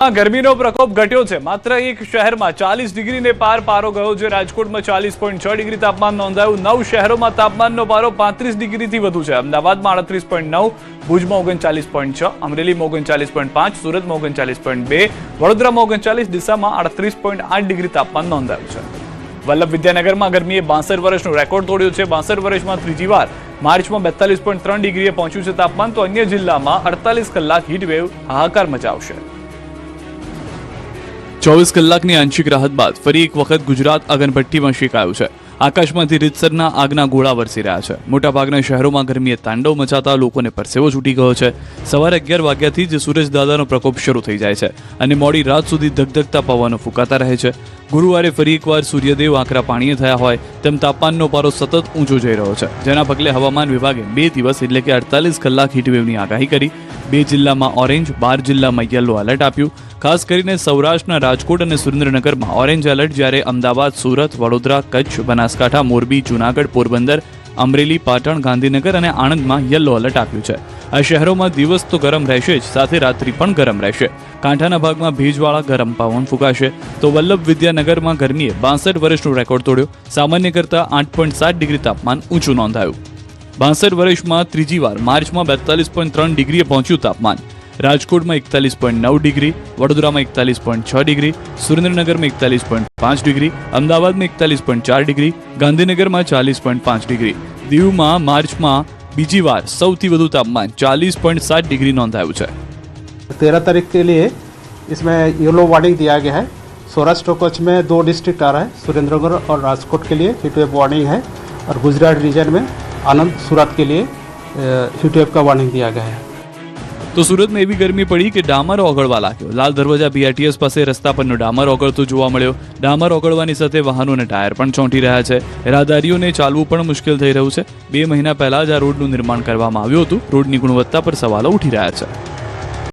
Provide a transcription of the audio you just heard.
ગરમીનો પ્રકોપ ઘટ્યો છે। માત્ર એક શહેરમાં 40 ડિગ્રીને પાર પારો ગયો છે। રાજકોટમાં 40.6 ડિગ્રી તાપમાન નોંધાયું। 9 શહેરોમાં તાપમાનનો પારો 35 ડિગ્રીથી વધુ છે। અમદાવાદમાં 38.9, ભુજમાં 39.6, અમરેલીમાં 39.5, સુરતમાં 39.2, વડોદરામાં 39, ડીસામાં 38.8 ડિગ્રી તાપમાન નોંધાયું છે। વલ્લભ વિદ્યાનગરમાં ગરમીએ 62 વર્ષનો રેકોર્ડ તોડ્યો છે। 62 વર્ષમાં ત્રીજી વાર માર્ચમાં 42.3 ડિગ્રીએ પહોંચ્યું છે તાપમાન। તો અન્ય જિલ્લામાં 48 કલાક હીટવેવ હાહાકાર મચાવશે। 24 કલાકની આંશિક રાહત બાદ ફરી એક વખત ગુજરાત અગનભઠ્ઠીમાં શેકાયું છે। આકાશમાંથી રીતસરના આગના ગોળા વરસી રહ્યા છે। મોટાભાગના શહેરોમાં ગરમીએ તાંડવ મચાતા લોકોને પરસેવો છૂટી ગયો છે। સવારે 11 વાગ્યાથી જ સૂરજદાદાનો પ્રકોપ શરૂ થઈ જાય છે અને મોડી રાત સુધી ધગધગતા પવનો ફૂંકાતા રહે છે। ગુરુવારે ફરી એકવાર સૂર્યદેવ આકરા પાણીએ થયા હોય તેમ તાપમાનનો પારો સતત ઊંચો જઈ રહ્યો છે, જેના પગલે હવામાન વિભાગે 2 દિવસ એટલે કે 48 કલાક હીટવેવની આગાહી કરી। 2 જિલ્લામાં ઓરેન્જ, 12 જિલ્લામાં યલો એલર્ટ આપ્યું। ખાસ કરીને સૌરાષ્ટ્રના રાજકોટ અને સુરેન્દ્રનગરમાં ઓરેન્જ એલર્ટ, જ્યારે અમદાવાદ, સુરત, વડોદરા, કચ્છ, બનાસકાંઠા, મોરબી, જૂનાગઢ, પોરબંદર, અમરેલી, પાટણ, ગાંધીનગર અને આણંદમાં યલો એલર્ટ આપ્યું છે। આ શહેરોમાં દિવસ તો ગરમ રહેશે જ, સાથે રાત્રિ પણ ગરમ રહેશે। કાંઠાના ભાગમાં ભેજવાળા ગરમ પવન ફૂંકાશે। તો વલ્લભ વિદ્યાનગરમાં ગરમીએ 62 વર્ષનો રેકોર્ડ તોડ્યો। સામાન્ય કરતાં 8.7 ડિગ્રી તાપમાન ઊંચું નોંધાયું। 62 વર્ષમાં ત્રીજી વાર માર્ચમાં 42.3 ડિગ્રીએ પહોંચ્યું તાપમાન। રાજકોટમાં 41.9 ડિગ્રી, વડોદરામાં 41.6 ડિગ્રી, સુરેન્દ્રનગરમાં 41.5 ડિગ્રી, અમદાવાદમાં 41.4 ડિગ્રી, ગાંધીનગરમાં 40.5 ડિગ્રી, દીવમાં માર્ચમાં બીજી વાર સૌથી વધુ તાપમાન 40.7 ડિગ્રી નોંધાયું છે। 13 तारीख के लिए इसमें येलो वार्निंग दिया गया है। सौराष्ट्र कच्छ में 2 डिस्ट्रिक्ट आ रहा है, सुरेंद्रनगर और राजकोट के लिए हीटवेव वार्निंग है, और गुजरात रीजन में आनंद, सूरत के लिए हीटवेव का वार्निंग दिया गया है। તો સુરતમાં એવી ગરમી પડી કે ડામર ઓગળવા લાગ્યો। લાલ દરવાજા BRTS પાસે રસ્તા પરનો ડામર ઓગળતો જોવા મળ્યો। ડામર ઓગળવાની સાથે વાહનોના ટાયર પણ ચોંટી રહ્યા છે। રાહદારીઓને ચાલવું પણ મુશ્કેલ થઈ રહ્યું છે। 2 મહિના પહેલા જ આ રોડનું નિર્માણ કરવામાં આવ્યું હતું। રોડની ગુણવત્તા પર સવાલો ઉઠી રહ્યા છે।